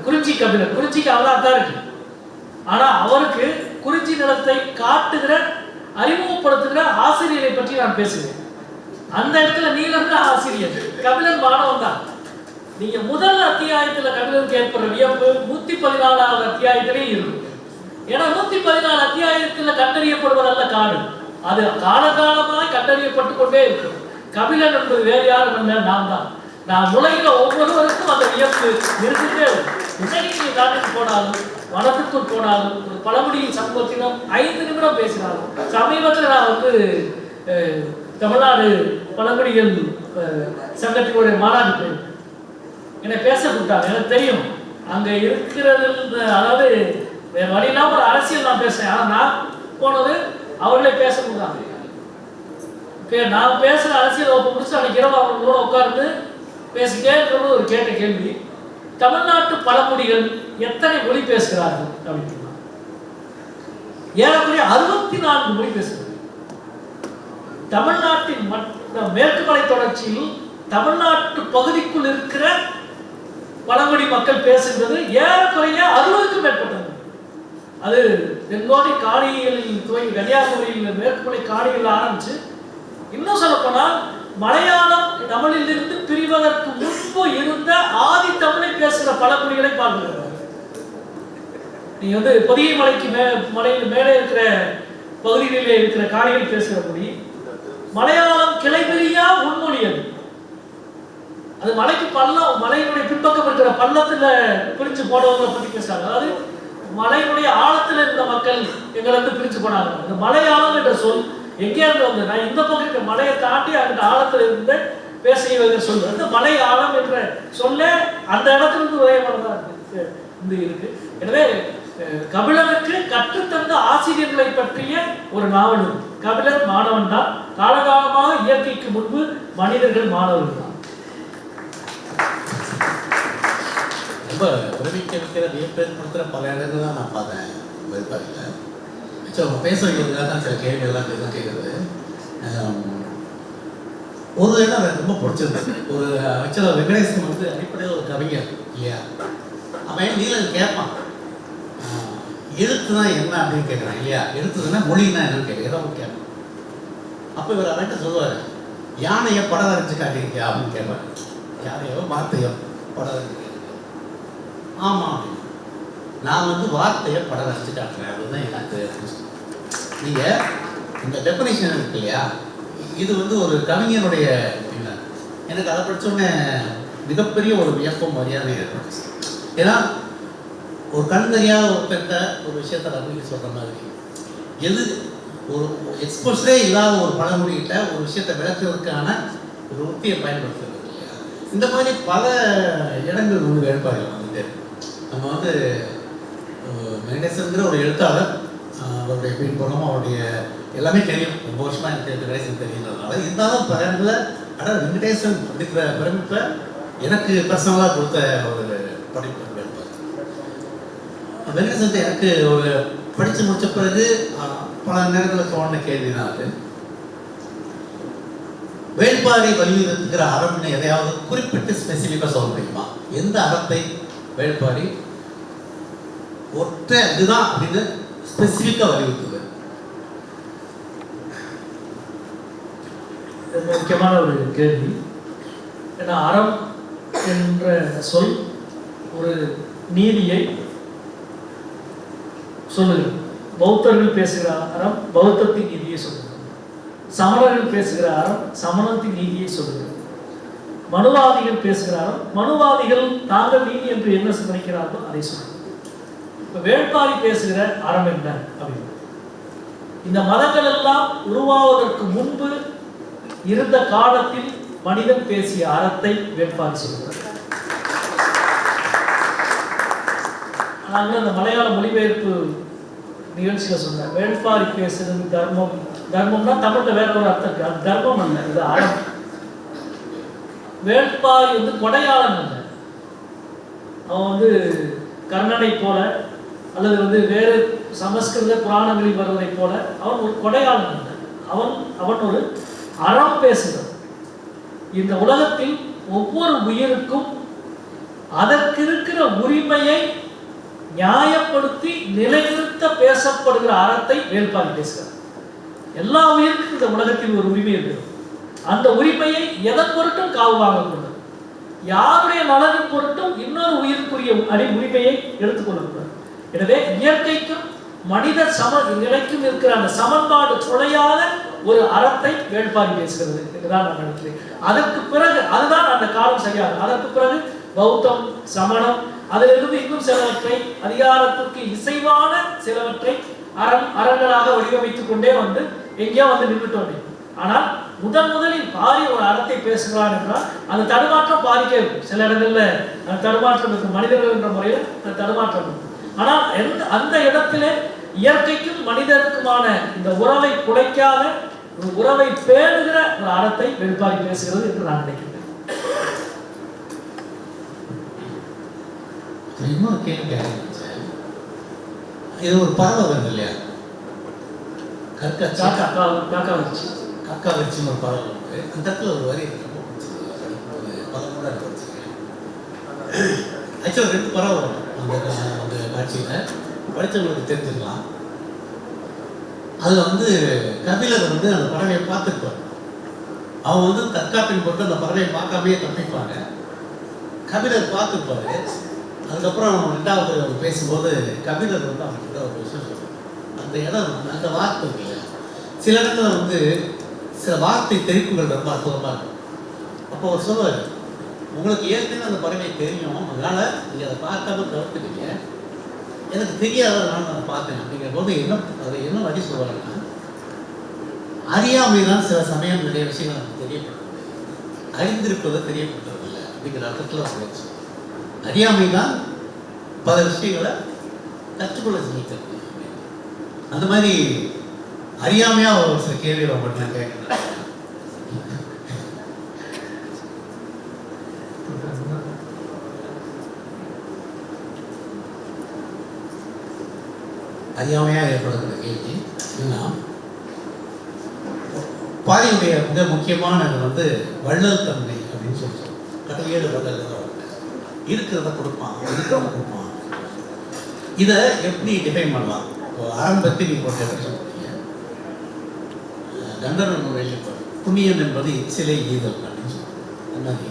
குறிஞ்சி கபிலர். குறிஞ்சிக்கு அவதான் தான் இருக்கு. ஆனா அவருக்கு குறிஞ்சி நிலத்தை காட்டுகிற அறிமுகப்படுத்துகிற ஆசிரியரை பற்றி நான் பேசுகிறேன். அந்த இடத்துல நீலன் தான் ஆசிரியர், கபிலன் மாணவன் தான். நீங்க முதல் அத்தியாயத்துல கபிலனுக்கு ஏற்படுற வியப்பு 114வது அத்தியாயத்திலே இருக்கும். ஏன்னா 114 அத்தியாயத்தில் கண்டறியப்படுவதல்ல காடு, அது காலகாலமாய் கண்டறியப்பட்டு கொண்டே இருக்கும். கபிலன் என்பது வேறு யாரும் அல்ல, நான் தான். நான் நுழைகிற ஒவ்வொருவருக்கும் அந்த வியப்பு இருந்துட்டே இருக்கும். இசைக்கு காட்டுக்கு போனாலும் வனத்துக்குள் போனாலும் ஒரு பழங்குடியின் சமூகத்தினம் 5 நிமிடம் பேசினாலும். சமீபத்தில் நான் வந்து தமிழ்நாடு பழங்குடிகள் சங்கத்தினுடைய மாநாடு போயிருக்கேன். என்னை பேச கூப்பிட்டாங்க. எனக்கு தெரியும் அங்க இருக்கிறது, அதாவது வேற வழியில்லாம ஒரு அரசியல் நான் பேசுறேன். ஆனா நான் போனது அவர்களே பேச கூடாது. நான் பேசுற அரசியல் ஒப்பு முடிச்சு அன்னைக்கு இரவு அவங்களோட உட்கார்ந்து பேசிட்டே இருக்கிறது ஒரு கேட்ட கேள்வி, தமிழ்நாட்டு பழங்குடிகள் எத்தனை மொழி பேசுகிறார்கள் அப்படின்னு. ஏறக்குறைய 64 மொழி பேசுகிறார்கள். தமிழ்நாட்டின் மேற்கு மலை தொடர்ச்சியில் தமிழ்நாட்டு பகுதிக்குள் இருக்கிற பழங்குடி மக்கள் பேசுகிறது ஏறக்குறைய 60க்கும் மேற்பட்டது. அது தென்கோடி காணிகளில் துவங்கி கன்னியாகுமரியில் மேற்கு மலை காணிகளில் ஆரம்பிச்சு, இன்னும் சொல்ல போனால் மலையாளம் தமிழிலிருந்து பிரிவதற்கு முன்பு இருந்த ஆதி தமிழை பேசுகிற பழங்குடிகளை பார்க்கிறார். நீ வந்து பொதிகை மலைக்கு மலையில் மேலே இருக்கிற பகுதிகளிலே இருக்கிற காணிகள் பேசுகிற மொழி மலையாளம் கிளைபெரியா உண்மொழி. அது மலைக்கு பள்ளம், மலையினுடைய பின்பக்கம் இருக்கிற பள்ளத்துல பிரிச்சு போனவங்களை பத்தி பேசுறாங்க. அதாவது மலையினுடைய ஆழத்துல இருந்த மக்கள் எங்களை வந்து பிரிச்சு போனாங்க. அந்த மலையாளம் என்ற சொல் எங்கே இருந்து வந்து, நான் இந்த பக்கம் இருக்கிற மலையை தாண்டி அந்த ஆழத்துல இருந்து பேசுகிற சொல் அந்த மலை ஆழம் என்ற சொல்ல அந்த இடத்துல இருந்து உதயமானதா இருக்கு. எனவே கபிலனுக்கு கற்றுத்தந்த ஆசிரியர்களை பற்றிய ஒரு நாவல். கபிலர் மாணவன் தான், காலகாலமாக இயற்கைக்கு முன்பு மனிதர்கள் மாணவர்கள் தான். ரொம்ப உதவிக்க வைக்கிற வியப்பேற்படுத்துகிற பல இடங்கள் தான் நான் பார்த்தேன் வேள்பாரியில். ஸோ பேச வைக்கிறதுக்காக தான் சில கேள்விகள்லாம் கேட்குறது. ஒரு இடம் எனக்கு ரொம்ப பிடிச்சிருந்தது. ஒரு ஆக்சுவலாக வெங்கடேசன் வந்து அடிப்படையில் ஒரு கவிஞர் இல்லையா, அவன் நீலன் கேட்பான் எழுத்துனா என்ன அப்படின்னு கேட்குறான் இல்லையா, எழுத்துனா மொழின்னா என்னன்னு கேட்குறேன் கேட்பான். அப்போ இவர் அவன்கிட்ட சொல்லுவார், யானையை படம் வரைஞ்சி காட்டியிருக்கியா அப்படின்னு கேட்பார். யானையோ வார்த்தையோ படம் வரைஞ்சி ஆமாம் அப்படின்னு. நான் வந்து வார்த்தையை படம் வரைஞ்சி காட்டுறேன் அப்படின்னு தான் எனக்கு. நீங்கள் இந்த டெஃபனேஷன் இருக்கு இல்லையா, இது வந்து ஒரு கவிஞனுடைய எனக்கு அதை படித்தோடனே மிகப்பெரிய ஒரு வியப்பம் மரியாதை ஏற்படுச்சு. ஏன்னா ஒரு கண் தெரியாத ஒருத்தட்ட ஒரு விஷயத்தை ரகுலிக்கு சொல்கிற மாதிரி எது ஒரு எக்ஸ்போஸ்டே இல்லாத ஒரு பழமொழிகிட்ட ஒரு விஷயத்தை விளக்குறதுக்கான ஒரு உத்தியை பயன்படுத்துறது இல்லையா. இந்த மாதிரி பல இடங்கள் வந்து வேட்பாளர்கள் வந்துட்டு நம்ம வந்து வெங்கடேசன்கிற ஒரு எழுத்தாளர், அவருடைய பின்புறம் அவருடைய எல்லாமே தெரியும். ரொம்ப வருஷமாக எனக்கு வெங்கடேசன் தெரியுன்றதுனால இருந்தாலும் பல இடங்களில் ஆனால் வெங்கடேசன் அப்படிங்கிற பிரமிப்பை எனக்கு பர்சனலாக கொடுத்த ஒரு படிப்பு வேட்பாளர். வெங்கடேசன் எனக்கு ஒரு படித்து முடித்த பிறகு பல நேரங்களில் தோணுன கேள்வி தான் அது. வேள்பாரி வலியுறுத்துகிற அறம்னு எதையாவது குறிப்பிட்டு ஸ்பெசிஃபிக்காக சொல்ல முடியுமா? எந்த அறத்தை வேள்பாரி ஒற்றை இதுதான் அப்படின்னு ஸ்பெசிஃபிக்காக வலியுறுத்துது? முக்கியமான ஒரு கேள்வி. ஏன்னா அறம் என்ற சொல் ஒரு நீதியை சொல்லுகிறது. பௌத்தர்கள் பேசுகிற அறம் பௌத்தத்தின் நீதியை சொல்லுகிறது. சமணர்கள் பேசுகிற அறம் சமணத்தின் நீதியை சொல்லுகிறது. மனுவாதிகள் பேசுகிற அறம் மனுவாதிகள் தாங்கள் நீதி என்று என்ன நினைக்கிறார்களோ அதை சொல்லுகிறது. இப்போ வேள்பாரி பேசுகிற அறம் என்ன அப்படின்னு, இந்த மதங்கள் எல்லாம் உருவாவதற்கு முன்பு இருந்த காலத்தில் மனிதன் பேசிய அறத்தை வேள்பாரி சொல்கிறார். அந்த மலையாள மொழிபெயர்ப்பு நிகழ்ச்சியில சொன்ன வேள்பாரி பேசுறது தர்மம். தர்மம்னா தமிழ்ல வேற ஒரு அர்த்தம் இருக்கு. அது தர்மம் அல்ல, இது அறம். வேள்பாரி வந்து கொடையாளன் அல்ல. அவன் வந்து கர்ணனை போல அல்லது வந்து வேறு சமஸ்கிருத புராணங்களில் வருவதை போல அவன் ஒரு கொடையாளன் அல்ல. அவன் ஒரு அறம் பேசுகிறான். இந்த உலகத்தில் ஒவ்வொரு உயிருக்கும் அதற்கு இருக்கிற உரிமையை நியாயப்படுத்தி நிலைநிறுத்த பேசப்படுகிற அறத்தை வேள்பாரி பேசுகிறார். எல்லா உயிருக்கும் இந்த உலகத்தில் ஒரு உரிமை இருக்கிறது. அந்த உரிமையை எதன் பொருட்டும் காவு வாங்கக்கூடாது. யாருடைய நலனின் பொருட்டும் இன்னொரு உயிருக்குரிய உரிமையை எடுத்துக்கொள்ளக்கூடாது. எனவே இயற்கைக்கும் மனித நிலைக்கும் இருக்கிற அந்த சமன்பாடு குறையாத ஒரு அறத்தை வேள்பாரி பேசுகிறது என்றுதான் நான் நினைக்கிறேன். அதற்கு பிறகு அதுதான் அந்த காலம் சரியாக. அதற்கு பிறகு பௌத்தம், சமணம், அதிலிருந்து இன்னும் சிலவற்றை அதிகாரத்திற்கு இசைவான சிலவற்றை அறங்களாக வடிவமைத்துக் கொண்டே வந்து எங்கேயோ வந்து நின்றுட்டோம். ஆனால் முதலில் பாரி ஒரு அறத்தை பேசுகிறான் என்றால் அந்த தடுமாற்றம் பாரிக்கே இருக்கும். சில இடங்கள்ல அந்த தடுமாற்றம் இருக்கும், மனிதர்கள் என்ற முறையில் அந்த தடுமாற்றம் இருக்கும். ஆனால் அந்த இடத்திலே இயற்கைக்கும் மனிதனுக்குமான இந்த உறவை குலைக்காத ஒரு உறவை பேணுகிற ஒரு அறத்தை வேள்பாரி பேசுகிறது என்று நான் நினைக்கிறேன். இன்னொரு கேள்வி இது ஒரு பறவை வருது இல்லையா, காக்கா வச்சுன்னு ஒரு பறவை இருக்கு. அந்த இடத்துல ஒரு வரி ஆக்சுவலாக 2 பறவை வரும் அந்த காட்சியில், படித்தவங்களுக்கு தெரிஞ்சுக்கலாம். அதில் வந்து கபிலர் வந்து அந்த பறவையை பார்த்துருப்பார். அவன் வந்து தற்காப்பின் போட்டு அந்த பறவையை பார்க்காமே தப்பிப்பாங்க. கபிலர் பார்த்துருப்பாரு. அதுக்கப்புறம் 2வது அவர் பேசும்போது கபிலர் வந்து அவன்கிட்ட ஒரு விஷயம் சொல்லுவார். அந்த இடம் அந்த வார்த்தை இருக்குல்ல, சில இடத்துல வந்து சில வார்த்தை தெரிப்புகள் ரொம்ப அற்புதமாக இருக்கும். அப்போ அவர் சொல்லுவார், உங்களுக்கு ஏற்கனவே அந்த பறவை தெரியும், அதனால் நீங்கள் அதை பார்க்காம தவிர்த்துட்டீங்க, எனக்கு தெரியாத நான் அதை பார்த்தேன் அப்படிங்கிற போது அதை என்ன வழி சொல்லுவாங்கன்னா, அறியாமை தான் சில சமயம் நிறைய விஷயங்கள் நமக்கு தெரியப்படுறது, அறிந்திருப்பதை தெரியப்படுறதில்லை அப்படிங்கிற அர்த்தத்தில் சொல்லிச்சு. அறியாமை தான் பல விஷயங்களை கற்றுக்கொள்ள செஞ்சுக்கிறது. அந்த மாதிரி அறியாமையாக ஒரு சில கேள்விகளை மட்டும் நான் கேட்குறேன். அறியாமையாக ஏற்படுகிற கேள்வி என்னன்னா, பாரியுடைய மிக முக்கியமானது வந்து வள்ளல் தன்மை அப்படின்னு சொல்லுவோம். கடையேழு வள்ளல் இருக்கிறத கொடுப்பான், இருக்கிறத கொடுப்பான். இதை எப்படி டிஃபைன் பண்ணலாம்? இப்போ ஆரம்பத்தில் நீங்கள் ஒரு டெஃபினேஷன் பண்ணீங்க, கந்தர்வன் முறையில் புண்ணியம் என்பது இச்சிலை ஈதல் அப்படின்னு சொல்லுவாங்க.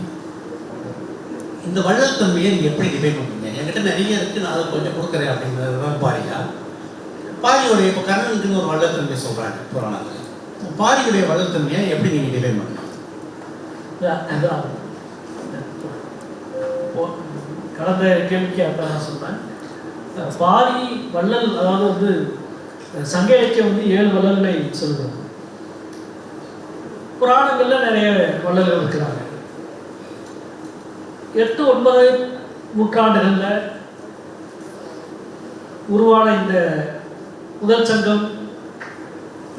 இந்த வள்ளல் தன்மையை நீங்கள் எப்படி டிஃபைன் பண்ணுவீங்க? என்கிட்ட நிறைய இருக்குது, நான் அதை கொஞ்சம் கொடுக்குறேன் அப்படிங்கிறது தான் பாரியா. பாரியுடைய இப்போ கர்ணனுக்குன்னு ஒரு வள்ளல் தன்மை சொல்கிறாங்க புராணத்தில். பாரியுடைய வள்ளல் தன்மையை எப்படி நீங்கள் டிஃபைன் பண்ணுவீங்க? கடந்த கேள்விக்கு அதான் நான் சொல்றேன். பாரி வள்ளல், அதாவது வந்து சங்க இலக்கியம் வந்து 7 வள்ளல்களை சொல்லுவோம். புராணங்கள்ல நிறைய வள்ளல்கள் இருக்கிறாங்க. 8, 9 நூற்றாண்டுகள்ல உருவான இந்த முதல் சங்கம்,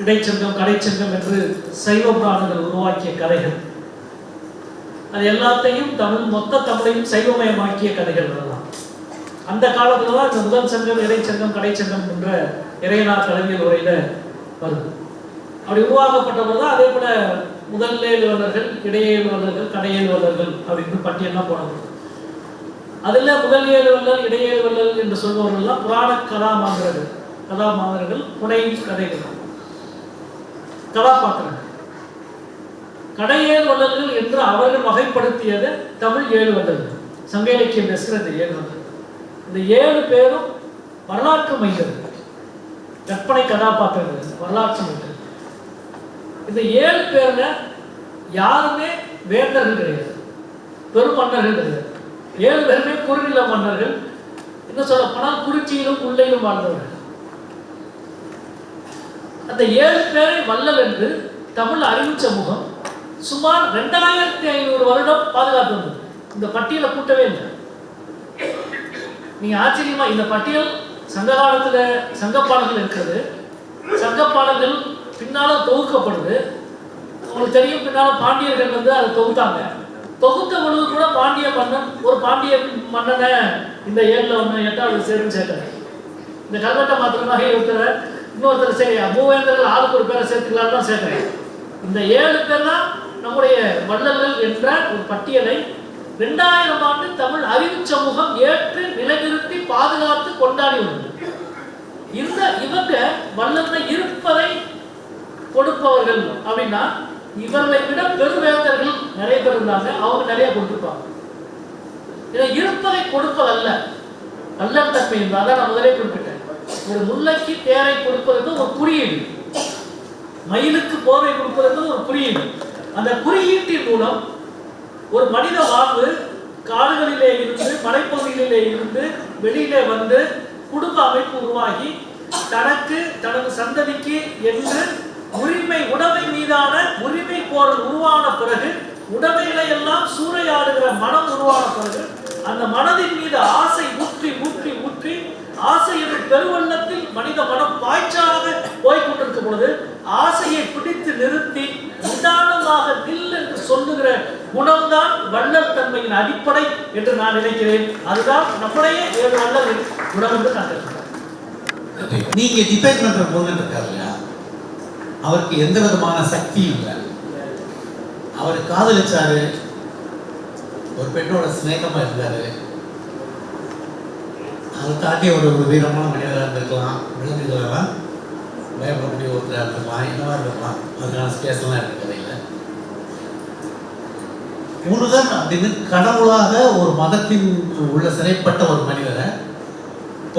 இடைச்சங்கம், கடைச்சங்கம் என்று சைவ புராணங்கள் உருவாக்கிய கதைகள், அது எல்லாத்தையும் மொத்த தமிழையும் சைவமயமாக்கிய கதைகள் அதெல்லாம். அந்த காலத்துல தான் இந்த முதல் சங்கம், இடைச்சங்கம், கடைச்சங்கம் என்ற இறையனார் கலைஞர் உரையில வருது. அப்படி உருவாக்கப்பட்டவர் தான். அதே போல முதல் 7 வள்ளல்கள், இடையேழு வள்ளல்கள், கடையேழு வள்ளல்கள் அப்படின்னு பட்டியலாம் போடப்படும். அதுல முதல் 7 வள்ளல், இடையேழு வள்ளல் என்று சொல்பவர்கள்லாம் புராண கதாமாந்தர்கள், புனை கதைகள், கதாபாத்திரங்கள். கடையேழு வள்ளல்கள் என்று அவர்கள் வகைப்படுத்தியது தமிழ் 7 வள்ளல்கள். சங்க இலக்கியம் பேசுகிற இந்த 7 வள்ளல்கள், இந்த 7 பேரும் வரலாற்று மைந்தர்கள், கற்பனை கதாபாத்திரங்கள், வரலாற்று மைந்தர்கள். இந்த 7 பேர்ல யாருமே வேந்தர்கள் கிடையாது, பெரும் மன்னர்கள் கிடையாது. 7 பேருமே குறுநில மன்னர்கள். என்ன சொல்ல போனால் குறிச்சியிலும் உள்ளையிலும் வாழ்ந்தவர்கள். அந்த 7 பேரை வள்ளல் என்று தமிழ் அறிவு சமூகம் சுமார் 2500 வருடம் பாதுகாத்து வந்தது. இந்த பட்டியலை கூட்டவே இல்லை. நீங்க ஆச்சரியமா, இந்த பட்டியல் சங்க காலத்துல சங்கப்பாடல்கள் இருக்கிறது. சங்கப்பாடல்கள் பின்னால தொகுக்கப்படுது. உங்களுக்கு தெரியும், பின்னால பாண்டியர்கள் வந்து அதை தொகுத்தாங்க. தொகுத்த பொழுது கூட பாண்டிய மன்னன், ஒரு பாண்டிய மன்னனை இந்த 7ல் 1 8வது சேரும் சேர்த்தாங்க. இந்த கல்வெட்டை மாத்திரமாக இன்னொருத்தர் சரி மூவேந்தர்கள் ஆளுக்கு ஒரு பேரை சேர்த்துக்கலான்னு தான் சேர்க்கிறேன். இந்த 7 பேர் தான் நம்முடைய வள்ளல்கள் என்ற ஒரு பட்டியலை 2000 ஆண்டு தமிழ் அறிவு சமூகம் ஏற்று நிலைநிறுத்தி பாதுகாத்து கொண்டாடி உள்ளது. இவங்க வள்ளல்கள் இருப்பதை கொடுப்பவர்கள் அப்படின்னா, இவர்களை விட பெருவேந்தர்கள் நிறைய பேர் இருந்தாங்க, அவங்க நிறைய கொடுத்துருப்பாங்க. இதை இருப்பதை கொடுப்பதல்ல, வள்ளல் தன்மை இருந்தால் நான் முதலே குறிப்பிட்டேன். ஒரு முல்லைக்கு தேரை கொடுப்பதற்கு ஒரு குறியீடு, மயிலுக்கு போரை கொடுப்பதற்கு ஒரு குறியீடு. அந்த குறியீட்டின் மூலம் ஒரு மனித வாழ்வு காடுகளிலே இருந்து மலைப்பகுதிகளிலே இருந்து வெளியிலே வந்து குடும்ப அமைப்பு உருவாகி தனக்கு தனது சந்ததிக்கு என்று உடைமை மீதான உரிமை கோரல் உருவான பிறகு, உடைமைகளை எல்லாம் சூறையாடுகிற மனம் உருவான பிறகு, அந்த மனதின் மீது ஆசை ஊற்றி ஊற்றி ஊற்றி ஆசை என்ற பெருவெள்ளத்தில் மனித மனம் பாய்ச்சாக போய்கொண்டிருக்கும் பொழுது ஆசையை பிடித்து நிறுத்தி நிதானமாக நில் என்று சொல்லுகிற குணம்தான் வள்ளல் தன்மையின் அடிப்படை என்று நான் நினைக்கிறேன். அதுதான் நம்முடைய 7 வள்ளலின் குணம் என்று நான் கருதுகிறேன். நீங்க டிபேட் பண்ற போது இருக்காரு இல்லையா, அவருக்கு எந்த விதமான சக்தியும் இல்லை. அவர் காதலிச்சாரு, ஒரு பெண்ணோட சிநேகமா இருந்தாரு, அதை தாண்டி ஒரு வீரமான மனிதராக இருந்திருக்கலாம், விலங்குகளெல்லாம் பயப்படக்கூடிய ஒருத்தராக இருந்திருக்கலாம், என்னவா இருக்கலாம், அதுக்கான ஸ்பேஸ்லாம் இருக்கு கதையில். முருகன் அப்படின்னு கடவுளாக ஒரு மதத்தின் உள்ள சிறைப்பட்ட ஒரு மனிதரை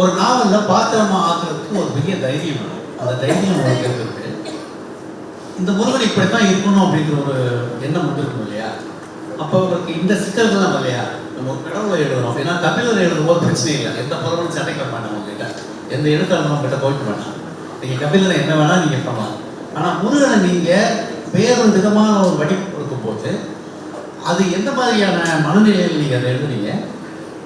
ஒரு நாவல்ல பாத்திரமா ஆக்குறதுக்கு ஒரு பெரிய தைரியம் வேணும். அந்த தைரியம் உங்களுக்கு இருக்கு. இந்த முருகன் இப்படித்தான் இருக்கணும் அப்படிங்கிற ஒரு எண்ணம் வந்துருக்கும் இல்லையா? அப்போ உங்களுக்கு இந்த சிக்கல்கள்லாம் இல்லையா? நம்ம ஒரு கடவுளை எழுதுறோம் அப்படின்னா தமிழில் எழுதும்போது பிரச்சனை இல்லை, எந்த பொருளும் சட்டைக்க மாட்டாங்க உங்ககிட்ட, எந்த எழுத்தாளரும் உங்ககிட்ட போய்க்க மாட்டாங்க. நீங்கள் கபிலில் என்ன வேணால் நீங்கள் பண்ணலாம். ஆனால் முருகனை நீங்கள் வேறு விதமான ஒரு வடிவம் கொடுக்கும்போது அது எந்த மாதிரியான மனநிலையில் நீங்கள் அதை எழுதுனீங்க?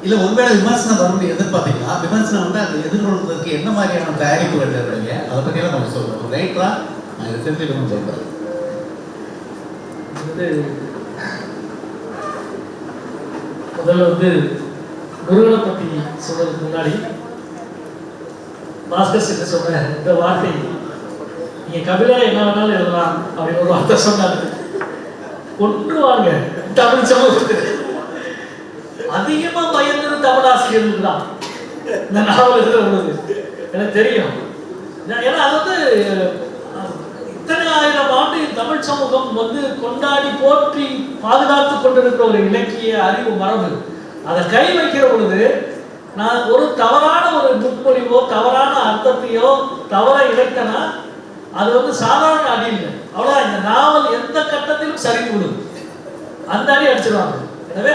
இல்லை ஒருவேளை விமர்சனம் வரும்னு எதிர்பார்த்தீங்களா? விமர்சனம் வந்து அதை எதிர்கொள்வதற்கு என்ன மாதிரியான தயாரிப்பு எழுதுறீங்க? அதை பற்றியெல்லாம் கொஞ்சம் சொல்லுங்கள். ஒரு ரைட்டராக நான் இதை தெரிஞ்சுக்கணும்னு சொல்கிறேன். முதல்ல முருகனை பற்றி சொல்றதுக்கு முன்னாடி பாஸ்கர் சொன்ன இந்த வார்த்தை, நீங்க கபிலரை என்ன வேணாலும் எழுதலாம் அப்படின்னு ஒரு வார்த்தை சொன்னாரு. கொன்றுவாங்க தமிழ் சமூகத்துக்கு. அதிகமா பயந்தது தமிழாசிரியர்கள் தான் இந்த நாவல் எழுதுற பொழுது எனக்கு தெரியும். ஏன்னா அது இத்தனை ஆயிரம் ஆண்டு தமிழ் சமூகம் கொண்டாடி போற்றி பாதுகாத்து கொண்டிருக்கிற ஒரு இலக்கிய அறிவு மரபு. அதை கை வைக்கிற பொழுது நான் ஒரு தவறான ஒரு முன்மொழிவோ தவறான அர்த்தத்தையோ தவற இழைத்தனா அது சாதாரண அடி இல்லை. அவ்வளோதான். இந்த நாவல் எந்த கட்டத்திலும் சரிந்து விடும், அந்த அடி அடிச்சிருவாங்க. எனவே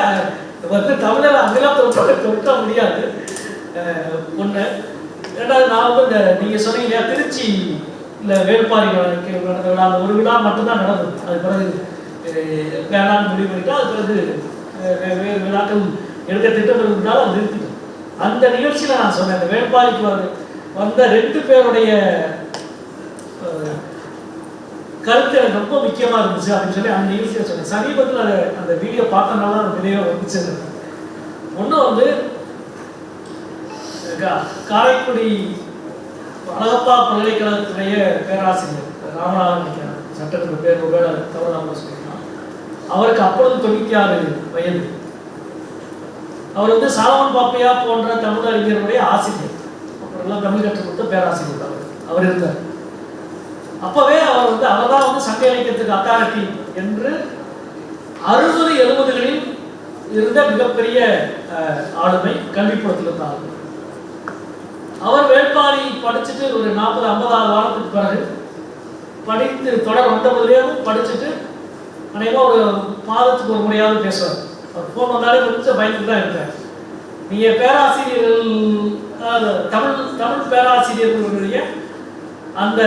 தமிழர் அங்கெல்லாம் தொட்ட முடியாது. ஒன்று. ரெண்டாவது, நான் இந்த நீங்க சொன்னீங்க இல்லையா, திருச்சி இல்லை வேள்பாரி நடந்த விழா, அந்த ஒரு விழா மட்டும்தான் நடந்தது. அது பிறகு வேளாண் முடிவு பண்ணிட்டா, அது பிறகு வேறு விழாக்கள் எடுக்க திட்டமிருந்தாலும் அது நிறுத்திட்டோம். அந்த நிகழ்ச்சியில் நான் சொன்னேன், இந்த வேள்பாரிக்கு வந்த 2 பேருடைய கருத்து எனக்கு ரொம்ப முக்கியமாக இருந்துச்சு அப்படின்னு சொல்லி அந்த நிகழ்ச்சியை சொன்னேன். சமீபத்தில் அந்த வீடியோ பார்த்தனால அந்த வீடியோ வந்துச்சு. ஒன்று காரைக்குடி அழகப்பா பல்கலைக்கழகத்துடைய பேராசிரியர் ராமநாதன் சட்டத்துக்கு பேர் ஒருவேளை தவறாக சொல்லிக்கலாம். அவருக்கு அப்பொழுது 96 வயது. அவர் சாலமன் பாப்பையா போன்ற தமிழ் அறிஞருடைய ஆசிரியர், அப்புறம் தமிழ் கற்றுக் கொடுத்த பேராசிரியர் அவர் இருந்தார். அப்பவே அவர் அவர்தான் சங்க இலக்கியத்துக்கு அத்தாரிட்டி என்று 60-70களில் இருந்த மிகப்பெரிய ஆளுமை, கல்விப்புறத்தில் இருந்த ஆளுமை. அவர் வேள்பாரி படிச்சுட்டு ஒரு 40-50 வாரத்துக்கு பிறகு படித்து தொடர் வந்த முதலேயும் படிச்சுட்டு அநேகமாக ஒரு மாதத்துக்கு ஒரு முறையாவது பேசுவார். அவர் ஃபோன் வந்தாலே கொஞ்சம் பயந்து தான் இருக்கார். நீங்கள் பேராசிரியர்கள், தமிழ் பேராசிரியர்களுடைய அந்த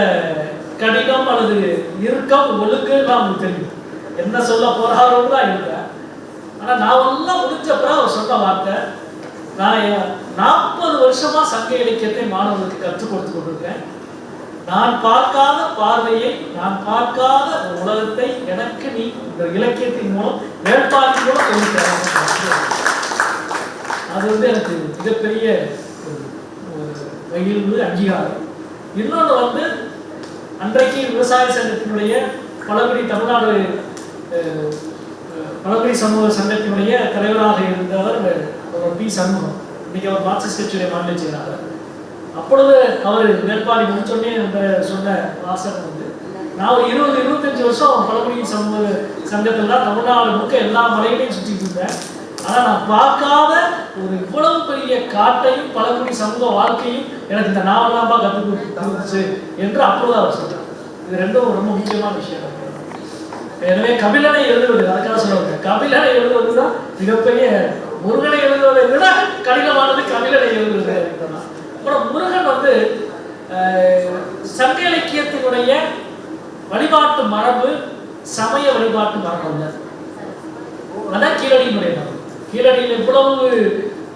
கடினம் அல்லது இறுக்கம் ஒழுங்கு நமக்கு தெரியும், என்ன சொல்ல போறாரோன்னு தான் இருக்கேன். ஆனால் நாவெல்லாம் முடிஞ்சப்பறம் அவர் சொன்ன வார்த்தை, நான் 40 வருஷமா சங்க இலக்கியத்தை மாணவர்களுக்கு கற்றுக் கொடுத்து கொண்டிருக்கேன். நான் பார்க்காத பார்வையை, நான் பார்க்காத ஒரு உலகத்தை எனக்கு நீ இந்த இலக்கியத்தின் மூலம் வேட்பாளர் மூலம் சொல்லித்தர. அது எனக்கு மிகப்பெரிய மகிழ்வு, அங்கீகாரம். இன்னொன்று அன்றைக்கு விவசாய சங்கத்தினுடைய பழங்குடி தமிழ்நாடு பழங்குடி சமூக சங்கத்தினுடைய தலைவராக இருந்தவர் பி. சண்முகம். இன்னைக்கு அவர் மார்க்சிஸ்ட் கட்சியுடைய மாநில செயலாளர். அப்பொழுது அவர் வேட்பாளி முடிச்சோடனே சொன்ன வாசகம் நான் ஒரு 20-25 வருஷம் பழங்குடி சமூக சங்கத்தில் தான் தமிழ்நாடு முழுக்க எல்லா மலைகளையும் சுற்றிட்டு இருந்தேன். ஆனால் நான் பார்க்காத ஒரு இவ்வளவு பெரிய காட்டையும் பழங்குடி சமூக வாழ்க்கையும் எனக்கு இந்த நாவலாம்பா கற்றுக் கொடுத்துச்சு என்று அப்பொழுது அவர் சொல்றார். இது ரெண்டும் ரொம்ப முக்கியமான விஷயம். எனவே கபிலனை எழுதுவது, அதுக்காக சொல்லுவாங்க, கபிலனை எழுதுவது தான் மிகப்பெரிய, முருகனை எழுதுவதை விட கடினமானது கபிலனை எழுதுவது. அப்புறம் முருகன் வந்து சங்க இலக்கியத்தினுடைய வழிபாட்டு மரபு சமய வழிபாட்டு மரபு அல்ல. அதான் கீழடியினுடைய மரபு. கீழடியில் இவ்வளவு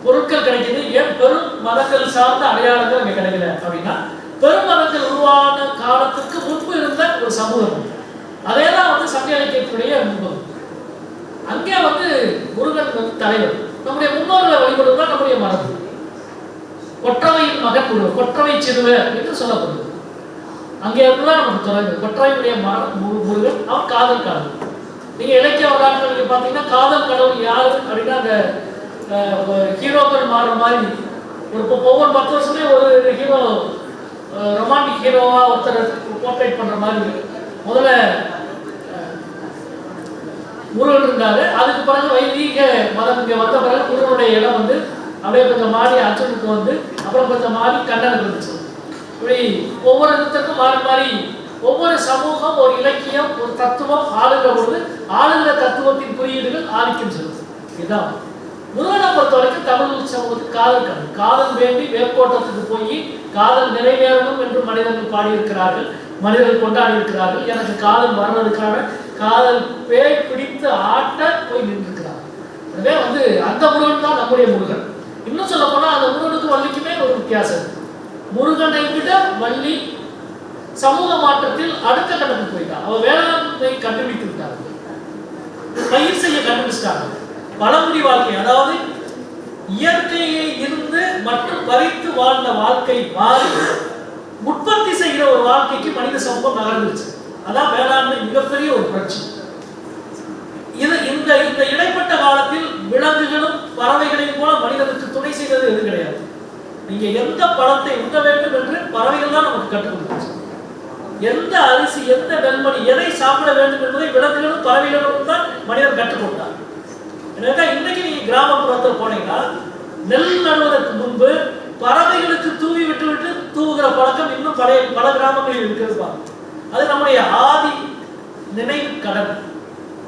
பொருட்கள் கிடைக்குது. ஏன் பெரும் மதங்கள் சார்ந்த அடையாளங்கள் அங்கே கிடைக்கல அப்படின்னா, பெரும் மதங்கள் உருவான காலத்துக்கு முன்பு இருந்த ஒரு சமூகம். அதே தான் வந்து சங்க இலக்கியத்துடைய முன்பு. அங்கே வந்து முருகன் வந்து தலைவர். நம்முடைய முன்னோர்களை வழிபடுவது தான் நம்முடைய மரபு. கொற்றவையின் மகன் முருகன், கொற்றவை சிறுவர் என்று சொல்லப்படுது. அங்கே இருந்துதான் நமக்கு தொடங்கு. கொற்றவையுடைய முருகன் அவன் காதல் கடவுள். நீங்க இலக்கிய வரலாற்று நீங்க பாத்தீங்கன்னா காதல் கடவுள் யாரு அப்படின்னா, அந்த ஹீரோக்கள் மாறுற மாதிரி ஒரு ஒவ்வொரு 10 வருஷமே ஒரு ஹீரோ ரொமான்டிக் ஹீரோவா ஒருத்தர் போர்ட்ரேட் பண்ற மாதிரி முதல்ல முருகன் இருந்தாரு. அதுக்கு பிறகு வைதீக மதம் இங்கே வந்த பிறகு முருகனுடைய இடம் வந்து அப்படியே கொஞ்சம் மாறி அர்ஜுனுக்கு வந்து, அப்புறம் கொஞ்சம் மாறி கண்ணனுக்கு இருந்துச்சு. இப்படி ஒவ்வொரு இடத்துக்கும் மாறி மாறி ஒவ்வொரு சமூகம் ஒரு இலக்கியம் ஒரு தத்துவம் ஆளுகிற பொழுது ஆளுகிற தத்துவத்தின் குறியீடுகள் ஆதிக்கம் செலுத்தும். இதுதான் முருகனை பொறுத்த வரைக்கும் தமிழ் சமூகத்துக்கு காதல் கடவுள். காதல் வேண்டி வேர்க்கோட்டத்துக்கு போய் காதல் நிறைவேறணும் என்று மனிதர்கள் பாடியிருக்கிறார்கள், மனிதர்கள் கொண்டாடி இருக்கிறார்கள். எனக்கு காதல் வர்றதுக்கான காதல் பேய் பிடித்து ஆட்ட போய் நின்றுக்கிறார். எனவே வந்து அந்த முருகன் தான் நம்முடைய முருகன். இன்னும் சொல்ல போனா அந்த முருகனுக்கு வள்ளிக்குமே ஒரு வித்தியாசம். முருகனை விட வள்ளி சமூக மாற்றத்தில் அடுத்த கட்டத்துக்கு போயிட்டார். அவ வேளாண்மை கண்டுபிடித்து விட்டார்கள், பயிர் செய்ய கண்டுபிடிச்சிட்டாங்க. பழங்குடி வாழ்க்கை, அதாவது இயற்கையை இருந்து மற்றும் பறித்து வாழ்ந்த வாழ்க்கை மாறி உற்பத்தி செய்கிற ஒரு வாழ்க்கைக்கு மனித சமூகம் நகர்ந்துச்சு. அதான் வேளாண்மை மிகப்பெரிய ஒரு புரட்சி. இது இந்த இந்த இடைப்பட்ட காலத்தில் விலங்குகளும் பறவைகளையும் போல மனிதனுக்கு துணை செய்தது எதுவும் கிடையாது. நீங்க எந்த பழத்தை உண்ண வேண்டும் என்று பறவைகள் தான் நமக்கு கற்றுக் கொடுத்துச்சு. எந்த அரிசி, எந்த நெல்மணி, எதை சாப்பிட வேண்டும் என்பதை விலங்குகளும் பறவைகளும் தான் மனிதன் கற்றுக் கொடுத்தார். எனவே இன்னைக்கு நீங்க கிராமப்புறத்தில் போனீங்கன்னா நெல் நடுவதற்கு முன்பு பறவைகளுக்கு தூவி விட்டு விட்டு தூவுகிற பழக்கம் இன்னும் பல கிராமங்களில் இருக்கிறது. அது நம்முடைய ஆதி நினைவு கடன்,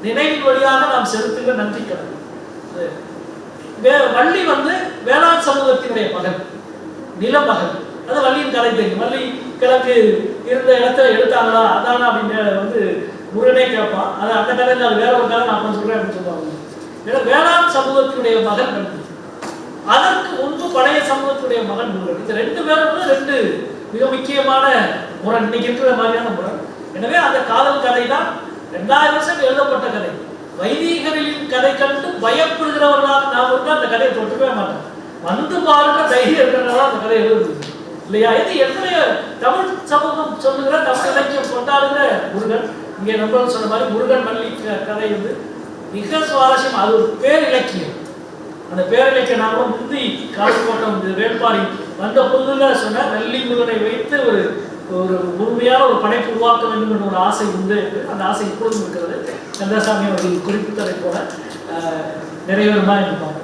நினைவின் வழியாக நாம் செலுத்துகிற நன்றி கடன். வள்ளி வந்து வேளாண் சமூகத்தினுடைய மகன், நிலமகன். அது வள்ளியின் கதை தெரியும். வள்ளி கிழக்கு இருந்த இடத்துல எடுத்தாங்களா அதானா அப்படின்னு வந்து முருகனே கேட்பான். அது அந்த கதையில் அது வேற ஒரு கதை நான் சொல்றேன் அப்படின்னு சொல்லுவாங்க. வேளாண் சமூகத்தினுடைய மகன் வள்ளி, அதற்கு முன்பு பழைய சமூகத்துடைய மகன் முருகன். இந்த ரெண்டு பேரும் ரெண்டு மிக முக்கியமான முரண், இன்னைக்கு இருக்கிற மாதிரியான முரண். எனவே அந்த காதல் கதை தான் 2000 வருஷம் எழுதப்பட்ட கதை. வைதீகரின் கதை கண்டு பயப்படுகிறவர்களாக நாம் இருந்தால் அந்த கதையை தொட்டுக்கவே மாட்டோம். வந்து பாருங்க தைரியம் இருக்கிறனால அந்த கதை எழுதுது இல்லையா? இது எத்தனைய தமிழ் சமூகம் சொல்லுகிற, தமிழ் இலக்கியம் கொண்டாடுகிற முருகன். இங்கே நம்ம சொன்ன மாதிரி முருகன் வள்ளி கதை வந்து மிக சுவாரஸ்யம். அது ஒரு பேரிலக்கியம். அந்த பேரிலக்கிய நாம முந்தி காலகட்டம் வேட்பாளி வந்த புதுல சொன்ன வள்ளி முருகனை வைத்து ஒரு ஒரு முழுமையான ஒரு படைப்பு உருவாக்க வேண்டும் என்ற ஒரு ஆசை உண்டு. அந்த ஆசை இப்பொழுதும் இருக்கிறது. கந்தசாமி அவர்கள் குறிப்பிட்டதை போல நிறைவேறுமா இருப்பாங்க.